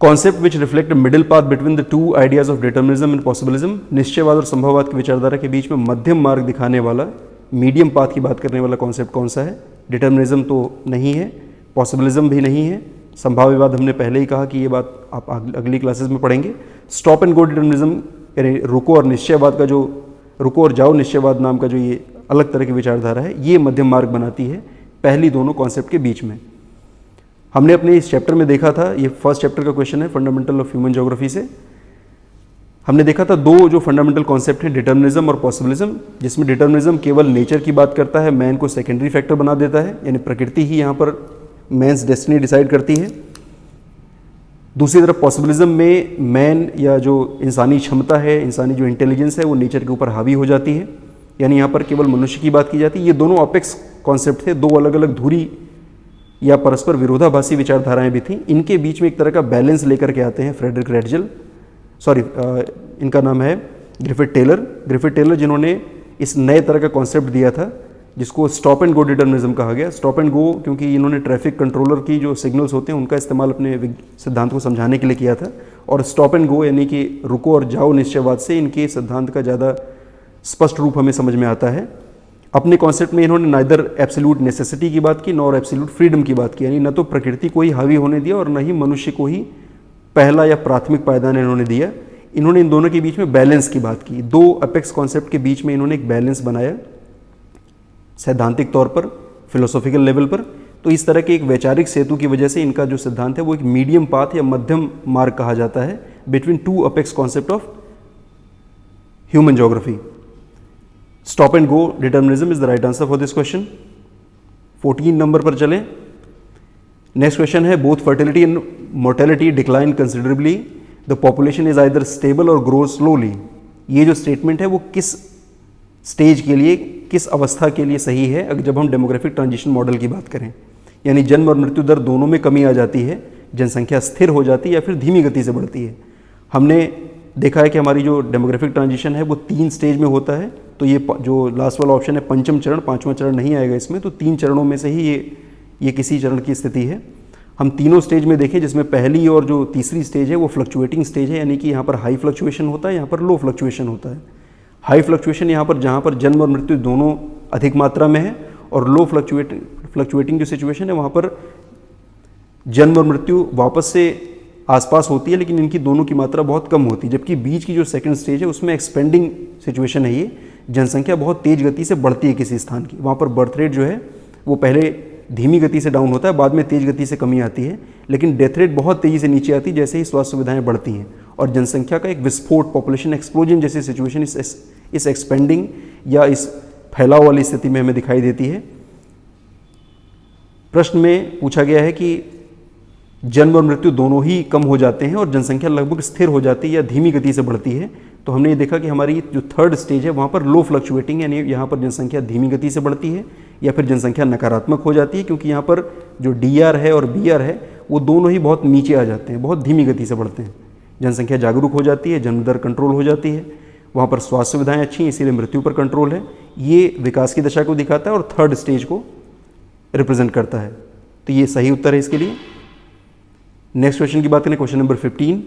Concept which reflect middle path between the two ideas of determinism and possibilism? निश्चयवाद और संभववाद की विचारधारा के बीच में मध्यम मार्ग दिखाने वाला, मीडियम पाथ की बात करने वाला कॉन्सेप्ट कौन सा है? डिटर्मिनिज्म तो नहीं है, पॉसिबिलिज्म भी नहीं है, संभाव्यवाद हमने पहले ही कहा कि ये बात आप अगली क्लासेस में पढ़ेंगे। स्टॉप एंड गो डिटर्मिनिज्म, यानी रुको और निश्चयवाद का जो रुको और जाओ निश्चयवाद नाम का जो ये अलग तरह की विचारधारा है, ये मध्यम मार्ग बनाती है पहली दोनों कॉन्सेप्ट के बीच में। हमने अपने इस चैप्टर में देखा था, ये फर्स्ट चैप्टर का क्वेश्चन है फंडामेंटल ऑफ ह्यूमन ज्योग्राफी से। हमने देखा था 2 जो फंडामेंटल कॉन्सेप्ट हैं, डिटर्मिनिज्म और पॉसिबिलिज्म, जिसमें डिटर्मिनिज्म केवल नेचर की बात करता है, मैन को सेकेंडरी फैक्टर बना देता है, यानी प्रकृति ही यहाँ पर मैन्स डेस्टिनी डिसाइड करती है। दूसरी तरफ पॉसिबिलिज्म में मैन या जो इंसानी क्षमता है, इंसानी जो इंटेलिजेंस है वो नेचर के ऊपर हावी हो जाती है, यानी यहाँ पर केवल मनुष्य की बात की जाती है। ये दोनों अपेक्स कॉन्सेप्ट थे, 2 अलग अलग धुरी या परस्पर विरोधाभासी विचारधाराएं भी थीं। इनके बीच में एक तरह का बैलेंस लेकर के आते हैं फ्रेडरिक रेडजेल, इनका नाम है ग्रिफिथ टेलर, जिन्होंने इस नए तरह का कॉन्सेप्ट दिया था जिसको स्टॉप एंड गो डिटर्मिनिज्म कहा गया। स्टॉप एंड गो क्योंकि इन्होंने ट्रैफिक कंट्रोलर की जो सिग्नल्स होते हैं उनका इस्तेमाल अपने सिद्धांत को समझाने के लिए किया था, और स्टॉप एंड गो यानी कि रुको और जाओ निश्चयवाद से इनके सिद्धांत का ज़्यादा स्पष्ट रूप हमें समझ में आता है। अपने कॉन्सेप्ट में इन्होंने नाइदर एब्सोल्यूट नेसेसिटी की बात की नॉर एब्सोल्यूट फ्रीडम की बात की, यानी न तो प्रकृति को ही हावी होने दिया और न ही मनुष्य को ही पहला या प्राथमिक पायदान इन्होंने दिया। इन्होंने इन दोनों के बीच में बैलेंस की बात की। 2 अपेक्स कॉन्सेप्ट के बीच में इन्होंने एक बैलेंस बनाया सैद्धांतिक तौर पर, फिलोसॉफिकल लेवल पर। तो इस तरह के एक वैचारिक सेतु की वजह से इनका जो सिद्धांत है वो एक मीडियम पाथ या मध्यम मार्ग कहा जाता है between 2 apex concept of human geography. Stop and go determinism is the right answer for this question. 14 number पर चलें। नेक्स्ट क्वेश्चन है, both fertility and mortality decline considerably, the population is either stable और grow slowly. ये जो statement है वो किस stage के लिए, किस अवस्था के लिए सही है? अगर जब हम डेमोग्राफिक ट्रांजिशन मॉडल की बात करें, यानी जन्म और मृत्यु दर दोनों में कमी आ जाती है, जनसंख्या स्थिर हो जाती है या फिर धीमी गति से बढ़ती है। हमने देखा है कि हमारी जो डेमोग्राफिक ट्रांजिशन है वो 3 स्टेज में होता है। तो ये जो लास्ट वाला ऑप्शन है पंचम चरण, 5वां चरण नहीं आएगा इसमें, तो 3 चरणों में से ही ये किसी चरण की स्थिति है। हम तीनों स्टेज में देखें, जिसमें पहली और जो तीसरी स्टेज है वो फ्लक्चुएटिंग स्टेज है, यानी कि यहाँ पर हाई फ्लक्चुएशन होता है, यहाँ पर लो फ्लक्चुएशन होता है। हाई फ्लक्चुएशन यहाँ पर जहाँ पर जन्म और मृत्यु दोनों अधिक मात्रा में है, और लो फ्लक्चुएटिंग जो सिचुएशन है वहाँ पर जन्म और मृत्यु वापस से आसपास होती है, लेकिन इनकी दोनों की मात्रा बहुत कम होती है। जबकि बीच की जो सेकंड स्टेज है उसमें एक्सपेंडिंग सिचुएशन है, ये जनसंख्या बहुत तेज गति से बढ़ती है किसी स्थान की। वहाँ पर बर्थ रेट जो है वो पहले धीमी गति से डाउन होता है, बाद में तेज गति से कमी आती है, लेकिन डेथ रेट बहुत तेज़ी से नीचे आती है जैसे ही स्वास्थ्य सुविधाएं बढ़ती हैं, और जनसंख्या का एक विस्फोट, पॉपुलेशन एक्सप्लोजन जैसी सिचुएशन इस एक्सपेंडिंग या इस फैलाव वाली स्थिति में हमें दिखाई देती है। प्रश्न में पूछा गया है कि जन्म और मृत्यु दोनों ही कम हो जाते हैं और जनसंख्या लगभग स्थिर हो जाती है या धीमी गति से बढ़ती है। तो हमने ये देखा कि हमारी जो थर्ड स्टेज है वहाँ पर लो फ्लक्चुएटिंग, यानी यहाँ पर जनसंख्या धीमी गति से बढ़ती है या फिर जनसंख्या नकारात्मक हो जाती है, क्योंकि यहाँ पर जो DR है और BR है वो दोनों ही बहुत नीचे आ जाते हैं, बहुत धीमी गति से बढ़ते हैं। जनसंख्या जागरूक हो जाती है, जन्म दर कंट्रोल हो जाती है, वहाँ पर स्वास्थ्य सुविधाएं अच्छी हैं, इसीलिए मृत्यु पर कंट्रोल है। ये विकास की दशा को दिखाता है और थर्ड स्टेज को रिप्रेजेंट करता है। तो ये सही उत्तर है इसके लिए। नेक्स्ट क्वेश्चन की बात करें, question number 15,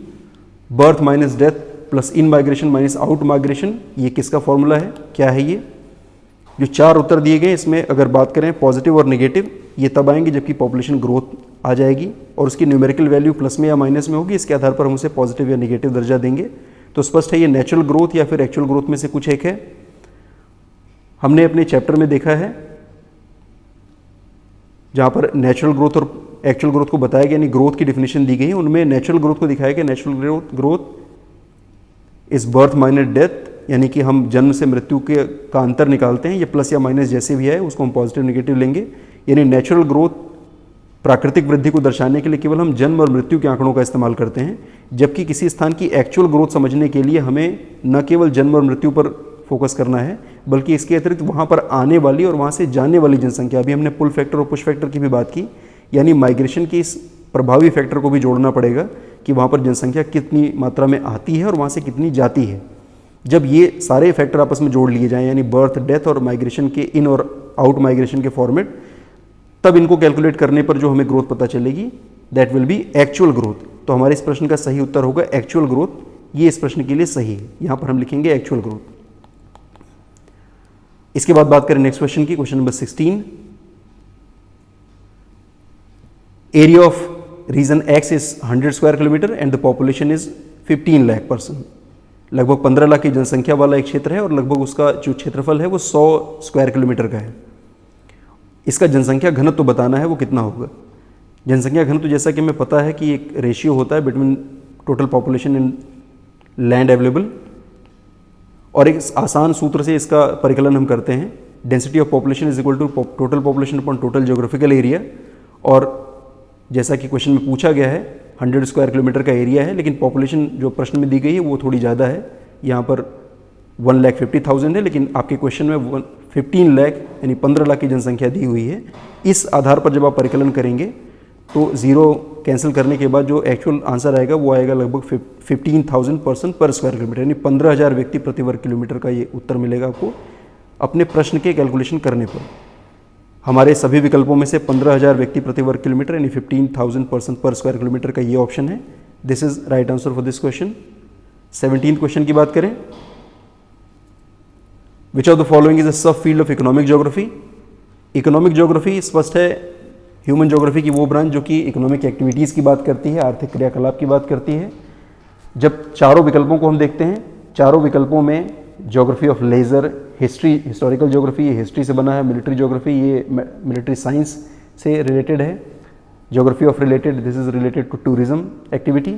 birth minus death plus इन माइग्रेशन माइनस आउट माइग्रेशन, ये किसका फॉर्मूला है, क्या है ये? जो 4 उत्तर दिए गए इसमें अगर बात करें पॉजिटिव और नेगेटिव, ये तब आएंगे जबकि पॉपुलेशन ग्रोथ आ जाएगी और उसकी न्यूमेरिकल वैल्यू प्लस में या माइनस में होगी। इसके आधार पर हम उसे पॉजिटिव या नेगेटिव दर्जा देंगे। तो स्पष्ट है ये नेचुरल ग्रोथ या फिर एक्चुअल ग्रोथ में से कुछ एक है। हमने अपने चैप्टर में देखा है जहाँ पर नेचुरल ग्रोथ और एक्चुअल ग्रोथ को बताया गया, यानी ग्रोथ की डिफिनेशन दी गई है, उनमें नेचुरल ग्रोथ को दिखाया गया natural growth is birth minus death, यानी कि हम जन्म से मृत्यु का अंतर निकालते हैं, ये प्लस या माइनस जैसे भी है उसको हम पॉजिटिव नेगेटिव लेंगे। यानी नेचुरल ग्रोथ प्राकृतिक वृद्धि को दर्शाने के लिए केवल हम जन्म और मृत्यु के आंकड़ों का इस्तेमाल करते हैं, जबकि किसी स्थान की एक्चुअल ग्रोथ समझने के लिए हमें न केवल जन्म और मृत्यु पर फोकस करना है, बल्कि इसके अतिरिक्त वहाँ पर आने वाली और वहाँ से जाने वाली जनसंख्या, अभी हमने पुल फैक्टर और पुश फैक्टर की भी बात की, यानी माइग्रेशन की इस प्रभावी फैक्टर को भी जोड़ना पड़ेगा कि वहाँ पर जनसंख्या कितनी मात्रा में आती है और वहाँ से कितनी जाती है। जब ये सारे फैक्टर आपस में जोड़ लिए जाएं, यानी बर्थ डेथ और माइग्रेशन के इन और आउट माइग्रेशन के फॉर्मेट, तब इनको कैलकुलेट करने पर जो हमें ग्रोथ पता चलेगी that will be actual growth. तो हमारे इस प्रश्न का सही उत्तर होगा एक्चुअल ग्रोथ, ये इस प्रश्न के लिए सही है। यहाँ पर हम लिखेंगे एक्चुअल ग्रोथ। इसके बाद बात करें नेक्स्ट क्वेश्चन की, question number 16, area of region X is 100 square kilometre and the population is 15 lakh person. लगभग 15 लाख की जनसंख्या वाला एक क्षेत्र है और लगभग उसका जो क्षेत्रफल है वो 100 स्क्वायर किलोमीटर का है। इसका जनसंख्या घनत्व तो बताना है, वो कितना होगा। जनसंख्या घनत्व तो जैसा कि हमें पता है कि एक रेशियो होता है between total population in land available, और एक आसान सूत्र से इसका परिकलन हम करते हैं, density of population is equal to total population upon total geographical area. और जैसा कि क्वेश्चन में पूछा गया है 100 स्क्वायर किलोमीटर का एरिया है, लेकिन पॉपुलेशन जो प्रश्न में दी गई है वो थोड़ी ज़्यादा है, यहाँ पर 1,50,000 है, लेकिन आपके क्वेश्चन में 15 लाख यानी 15 लाख की जनसंख्या दी हुई है। इस आधार पर जब आप परिकलन करेंगे तो जीरो कैंसिल करने के बाद जो एक्चुअल आंसर आएगा वो आएगा लगभग 15,000 पर्सन पर स्क्वायर किलोमीटर, यानी 15,000 व्यक्ति प्रति वर्ग किलोमीटर का ये उत्तर मिलेगा आपको अपने प्रश्न के कैलकुलेशन करने पर। हमारे सभी विकल्पों में से 15,000 व्यक्ति प्रति वर्ग किलोमीटर यानी 15,000 पर्सन पर स्क्वायर किलोमीटर का ये ऑप्शन है। This is right answer for this question. 17th question की बात करें, which of the following is a subfield of economic geography. Economic geography स्पष्ट है ह्यूमन ज्योग्राफी की वो ब्रांच जो कि इकोनॉमिक एक्टिविटीज़ की बात करती है, आर्थिक क्रियाकलाप की बात करती है। जब चारों विकल्पों को हम देखते हैं, चारों विकल्पों में geography of leisure, history, historical geography ये हिस्ट्री से बना है, मिलिट्री ज्योग्राफी ये मिलिट्री साइंस से रिलेटेड है, geography of related this is related to tourism activity.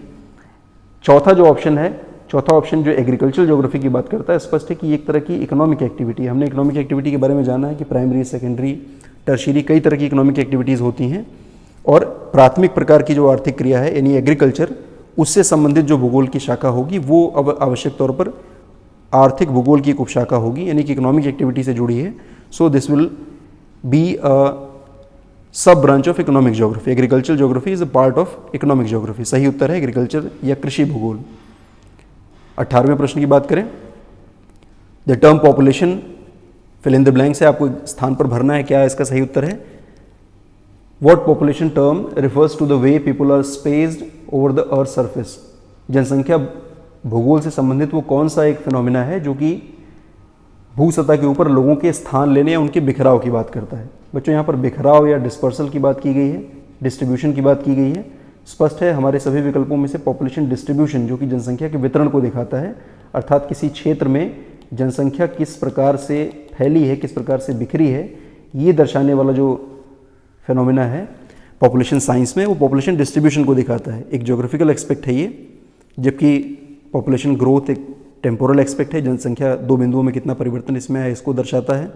चौथा जो ऑप्शन है, चौथा ऑप्शन जो एग्रीकल्चर ज्योग्राफी की बात करता है, स्पष्ट है कि एक तरह की इकोनॉमिक एक्टिविटी है। हमने इकोनॉमिक एक्टिविटी के बारे में जाना है कि प्राइमरी, सेकेंडरी, टर्शियरी कई तरह की इकोनॉमिक एक्टिविटीज़ होती हैं, और प्राथमिक प्रकार की जो आर्थिक क्रिया है यानी एग्रीकल्चर, उससे संबंधित जो भूगोल की शाखा होगी वो अब आवश्यक तौर पर आर्थिक भूगोल की एक उपशाखा होगी, यानी कि इकोनॉमिक एक्टिविटी से जुड़ी है। So this will be a sub branch of economic geography. Agriculture geography is a part of economic geography. सही उत्तर है एग्रीकल्चर या कृषि भूगोल। 18वें प्रश्न की बात करें, the term population fill in the blank से आपको स्थान पर भरना है, क्या इसका सही उत्तर है। What population term refers to the way people are spaced over the earth surface. जनसंख्या भूगोल से संबंधित वो कौन सा एक फिनोमिना है जो कि भू सतह के ऊपर लोगों के स्थान लेने या उनके बिखराव की बात करता है। बच्चों यहाँ पर बिखराव या डिस्पर्सल की बात की गई है, डिस्ट्रीब्यूशन की बात की गई है। स्पष्ट है हमारे सभी विकल्पों में से पॉपुलेशन डिस्ट्रीब्यूशन जो कि जनसंख्या के वितरण को दिखाता है, अर्थात किसी क्षेत्र में जनसंख्या किस प्रकार से फैली है, किस प्रकार से बिखरी है, ये दर्शाने वाला जो फिनोमिना है पॉपुलेशन साइंस में, वो पॉपुलेशन डिस्ट्रीब्यूशन को दिखाता है। एक ज्योग्राफिकल एक्सपेक्ट है ये, जबकि पॉपुलेशन ग्रोथ एक टेम्पोरल एक्सपेक्ट है, जनसंख्या दो बिंदुओं में कितना परिवर्तन इसमें है इसको दर्शाता है।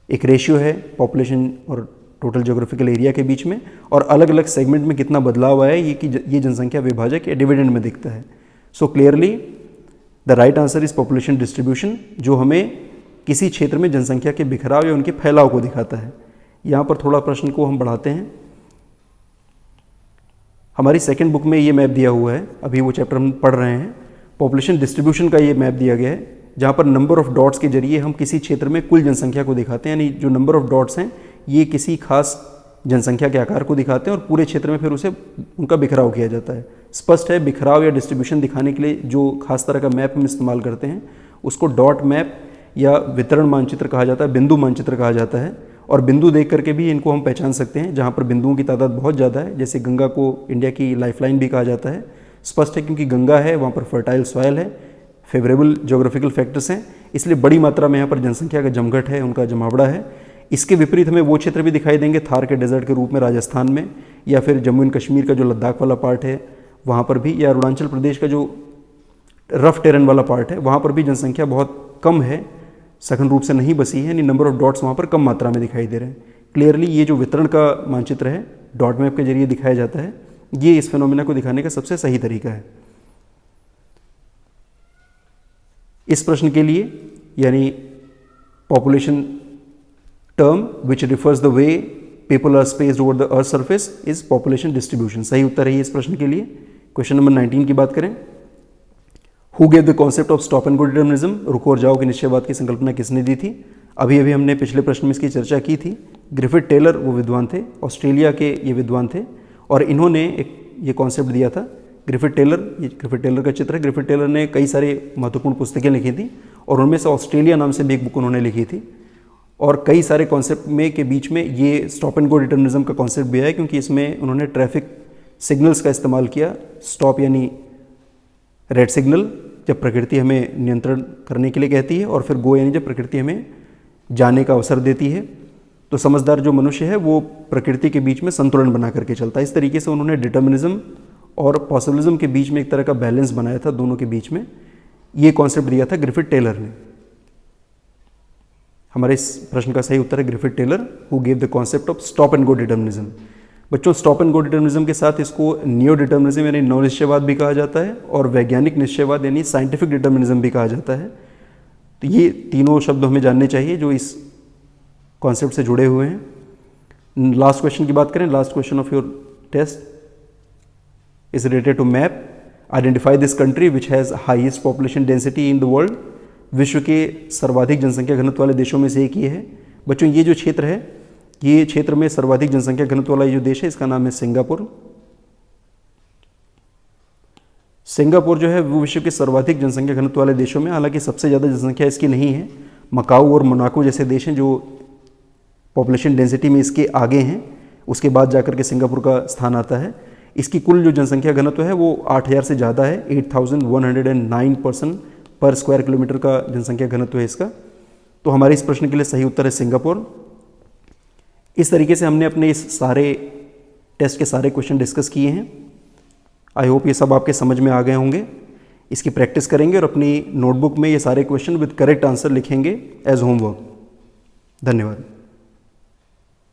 एक रेशियो है पॉपुलेशन और टोटल ज्योग्राफिकल एरिया के बीच में, और अलग अलग सेगमेंट में कितना बदलाव आया ये कि ये जनसंख्या विभाजक या डिविडेंड में दिखता है। So clearly the right answer is population distribution, जो हमें किसी क्षेत्र में जनसंख्या के बिखराव या उनके फैलाव को दिखाता है। यहाँ पर थोड़ा प्रश्न को हम बढ़ाते हैं। हमारी सेकंड बुक में ये मैप दिया हुआ है, अभी वो चैप्टर हम पढ़ रहे हैं। पॉपुलेशन डिस्ट्रीब्यूशन का ये मैप दिया गया है, जहाँ पर नंबर ऑफ डॉट्स के जरिए हम किसी क्षेत्र में कुल जनसंख्या को दिखाते हैं, यानी जो नंबर ऑफ डॉट्स हैं ये किसी खास जनसंख्या के आकार को दिखाते हैं और पूरे क्षेत्र में फिर उसे उनका बिखराव किया जाता है। स्पष्ट है, बिखराव या डिस्ट्रीब्यूशन दिखाने के लिए जो खास तरह का मैप हम इस्तेमाल करते हैं उसको डॉट मैप या वितरण मानचित्र कहा जाता है, बिंदु मानचित्र कहा जाता है। और बिंदु देख करके भी इनको हम पहचान सकते हैं, जहाँ पर बिंदुओं की तादाद बहुत ज़्यादा है। जैसे गंगा को इंडिया की लाइफलाइन भी कहा जाता है। स्पष्ट है, क्योंकि गंगा है वहाँ पर फर्टाइल सॉयल है, फेवरेबल जोग्राफिकल फैक्टर्स हैं, इसलिए बड़ी मात्रा में यहाँ पर जनसंख्या का जमघट है, उनका जमावड़ा है। इसके विपरीत हमें वो क्षेत्र भी दिखाई देंगे थार के डेजर्ट के रूप में राजस्थान में, या फिर जम्मू एंड कश्मीर का जो लद्दाख वाला पार्ट है वहाँ पर भी, या अरुणाचल प्रदेश का जो रफ टेरेन वाला पार्ट है वहाँ पर भी जनसंख्या बहुत कम है, सघन रूप से नहीं बसी है, यानी नंबर ऑफ डॉट्स वहाँ पर कम मात्रा में दिखाई दे रहे हैं। क्लियरली ये जो वितरण का मानचित्र है डॉट मैप के जरिए दिखाया जाता है, ये इस फिनोमिना को दिखाने का सबसे सही तरीका है। इस प्रश्न के लिए यानी population term which refers the way people are spaced over the earth surface is population distribution, सही उत्तर है इस प्रश्न के लिए। क्वेश्चन नंबर 19 की बात करें, who gave the concept of stop and go determinism, रुको और जाओ के निश्चयवाद की संकल्पना किसने दी थी? अभी अभी हमने पिछले प्रश्न में इसकी चर्चा की थी। ग्रिफिथ टेलर वो विद्वान थे, ऑस्ट्रेलिया के ये विद्वान थे, और इन्होंने एक ये कॉन्सेप्ट दिया था। ग्रिफिथ टेलर, ये ग्रिफिथ टेलर का चित्र है। ग्रिफिथ टेलर ने कई सारे महत्वपूर्ण पुस्तकें लिखी थी और उनमें से ऑस्ट्रेलिया नाम से भी एक बुक उन्होंने लिखी थी, और कई सारे कॉन्सेप्ट में के बीच में ये स्टॉप एंड गो डिटर्मिनिज्म का कॉन्सेप्ट भी है, क्योंकि इसमें उन्होंने ट्रैफिक सिग्नल्स का इस्तेमाल किया। स्टॉप यानी रेड सिग्नल, जब प्रकृति हमें नियंत्रण करने के लिए कहती है, और फिर गो यानी जब प्रकृति हमें जाने का अवसर देती है। तो समझदार जो मनुष्य है वो प्रकृति के बीच में संतुलन बना करके चलता है। इस तरीके से उन्होंने डिटर्मिनिज्म और पॉसिबिलिज्म के बीच में एक तरह का बैलेंस बनाया था, दोनों के बीच में ये कॉन्सेप्ट दिया था ग्रिफिथ टेलर ने। हमारे इस प्रश्न का सही उत्तर है Griffith Taylor, who gave the concept of stop and go determinism. बच्चों, स्टॉप एंड गो डिटर्मिनिज्म के साथ इसको नियो डिटर्मिनिज्म यानी नव निश्चयवाद भी कहा जाता है, और वैज्ञानिक निश्चयवाद यानी साइंटिफिक डिटर्मिनिज्म भी कहा जाता है। तो ये तीनों शब्द हमें जानने चाहिए जो इस कॉन्सेप्ट से जुड़े हुए हैं। लास्ट क्वेश्चन की बात करें, last question of your test is related to map. Identify this country which has highest population density in the world. विश्व के सर्वाधिक जनसंख्या घनत्व वाले देशों में से एक ये है। बच्चों, ये जो क्षेत्र है, ये क्षेत्र में सर्वाधिक जनसंख्या घनत्व वाला जो देश है इसका नाम है सिंगापुर। सिंगापुर जो है वो विश्व के सर्वाधिक जनसंख्या घनत्व वाले देशों में, हालांकि सबसे ज़्यादा जनसंख्या इसकी नहीं है। मकाऊ और मोनाको जैसे देश हैं जो पॉपुलेशन डेंसिटी में इसके आगे हैं, उसके बाद जाकर के सिंगापुर का स्थान आता है। इसकी कुल जो जनसंख्या घनत्व है वो 8000 से ज़्यादा है, 8109 पर्सन पर स्क्वायर किलोमीटर का जनसंख्या घनत्व है इसका। तो हमारे इस प्रश्न के लिए सही उत्तर है सिंगापुर। इस तरीके से हमने अपने इस सारे टेस्ट के सारे क्वेश्चन डिस्कस किए हैं। आई होप ये सब आपके समझ में आ गए होंगे। इसकी प्रैक्टिस करेंगे और अपनी नोटबुक में ये सारे क्वेश्चन विद करेक्ट आंसर लिखेंगे एज होमवर्क। धन्यवाद।